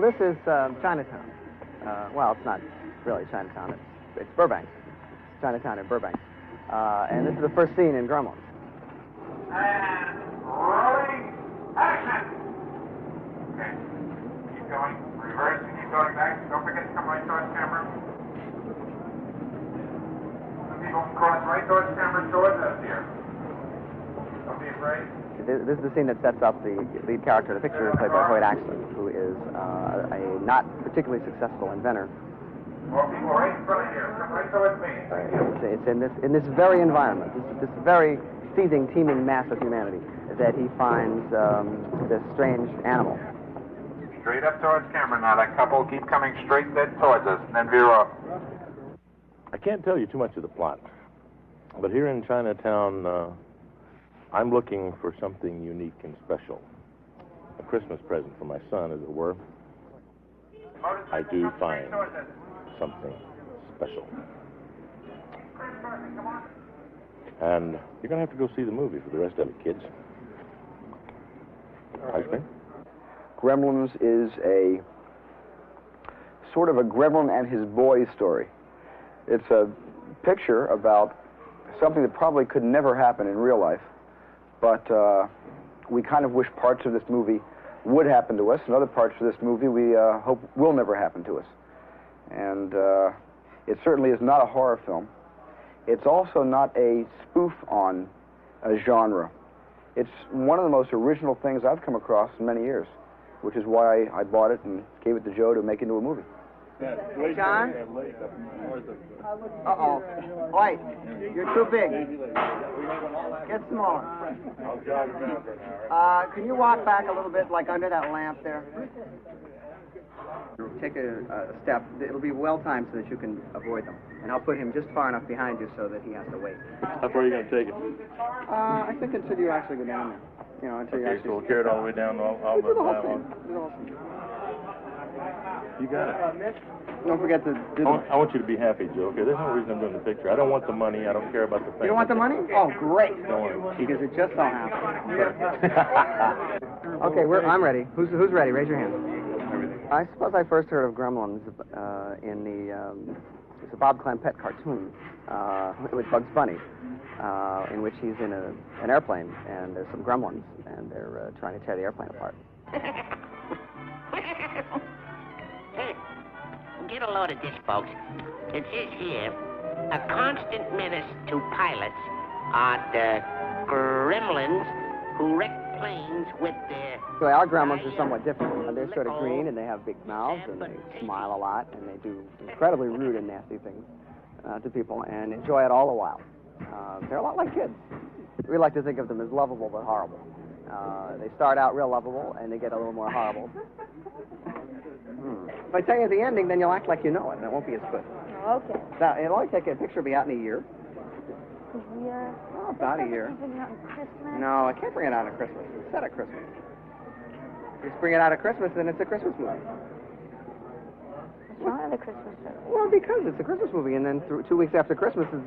this is Chinatown. Well, it's not really Chinatown. It's Burbank. It's Chinatown in Burbank. And this is the first scene in Gremlins. And rolling action. Okay. Keep going. Reverse and keep going back. Don't forget to come right towards camera. Some people cross right towards camera towards us here. Don't be afraid. This is the scene that sets up the lead character of the picture, played by Hoyt Axton, who is a not particularly successful inventor. More people right in front of you. Come right towards me. It's in this very environment, this very seething, teeming mass of humanity, that he finds this strange animal. Straight up towards camera now. That couple keep coming straight dead towards us, and then veer off. I can't tell you too much of the plot, but here in Chinatown, I'm looking for something unique and special. A Christmas present for my son, as it were. I do find something special. And you're going to have to go see the movie for the rest of it, kids. Ice cream? Gremlins is a sort of a gremlin and his boys story. It's a picture about something that probably could never happen in real life, but we kind of wish parts of this movie would happen to us, and other parts of this movie we hope will never happen to us. And it certainly is not a horror film. It's also not a spoof on a genre. It's one of the most original things I've come across in many years, which is why I bought it and gave it to Joe to make into a movie. Hey, John? Uh-oh. White, you're too big. Get smaller. Can you walk back a little bit, like under that lamp there? Take a step. It'll be well-timed so that you can avoid them. And I'll put him just far enough behind you so that he has to wait. How far are you going to take it? I think until you actually go down there. You know, until you Okay, actually... so we'll carry it all the way down all Do the whole the thing. Do the whole thing. You got it. Don't forget to do I want you to be happy, Joe. Okay, there's no reason I'm doing the picture. I don't want the money. I don't care about the thing. You don't want the money? Oh, great. Don't want to keep Because it just so happens. Okay, I'm ready. Who's ready? Raise your hand. I suppose I first heard of Gremlins in it's a Bob Clampett cartoon with Bugs Bunny, in which he's in an airplane, and there's some gremlins, and they're trying to tear the airplane apart. Hey, get a load of this, folks. It says here, a constant menace to pilots are the gremlins who wreck planes with their... Well, our gremlins are somewhat different. They're sort of green, and they have big mouths, and they smile a lot, and they do incredibly rude and nasty things to people, and enjoy it all the while. They're a lot like kids. We like to think of them as lovable but horrible. They start out real lovable, and they get a little more horrible. If I tell you the ending, then you'll act like you know it, and it won't be as good. Okay. Now, it'll only take a picture will be out in a year. A year? Oh, about a year. No, I can't bring it out at Christmas. It's set at Christmas. If you bring it out at Christmas, then it's a Christmas movie. What's wrong with the Christmas movie? Well, because it's a Christmas movie, and then 2 weeks after Christmas, it's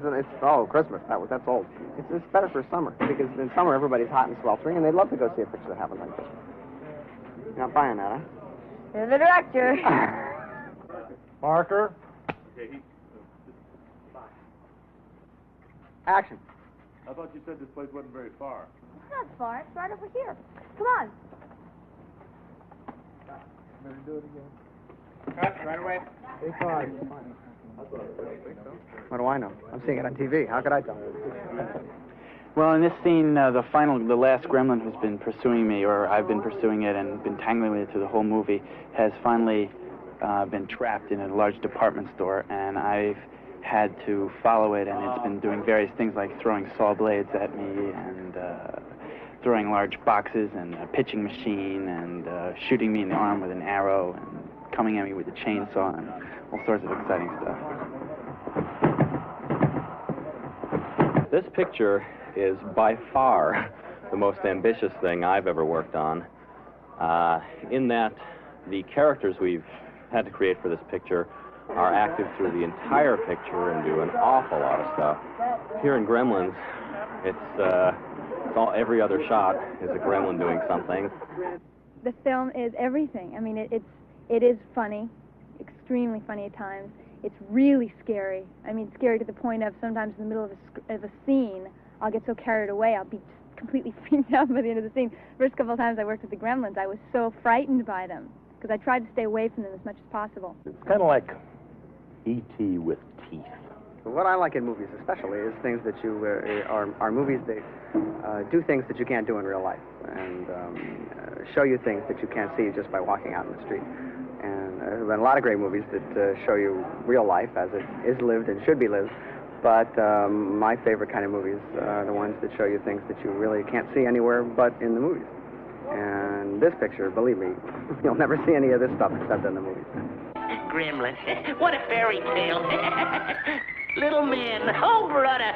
Christmas. That's old. It's better for summer, because in summer everybody's hot and sweltering, and they'd love to go see a picture that happens on Christmas. You're not buying that, huh? You're the director. Marker. Action. I thought you said this place wasn't very far. It's not far. It's right over here. Come on. Better do it again. Cut, right away. Stay fine. What do I know? I'm seeing it on TV. How could I tell? Well, in this scene, the last gremlin who's been pursuing me, or I've been pursuing it and been tangling with it through the whole movie, has finally been trapped in a large department store, and I've had to follow it, and it's been doing various things like throwing saw blades at me, and throwing large boxes, and a pitching machine, and shooting me in the arm with an arrow, and coming at me with a chainsaw, and all sorts of exciting stuff. This picture is by far the most ambitious thing I've ever worked on, in that the characters we've had to create for this picture are active through the entire picture and do an awful lot of stuff. Here in Gremlins, it's every other shot is a gremlin doing something. The film is everything. I mean, it's It is funny, extremely funny at times. It's really scary. I mean, scary to the point of sometimes in the middle of a scene, I'll get so carried away, I'll be completely freaked out by the end of the scene. First couple of times I worked with the Gremlins, I was so frightened by them because I tried to stay away from them as much as possible. It's kind of like E.T. with teeth. What I like in movies especially is things that you are movies that do things that you can't do in real life and show you things that you can't see just by walking out in the street. And there have been a lot of great movies that show you real life as it is lived and should be lived. But my favorite kind of movies are the ones that show you things that you really can't see anywhere but in the movies. And this picture, believe me, you'll never see any of this stuff except in the movies. Gremlins, what a fairy tale. Little man, oh brother.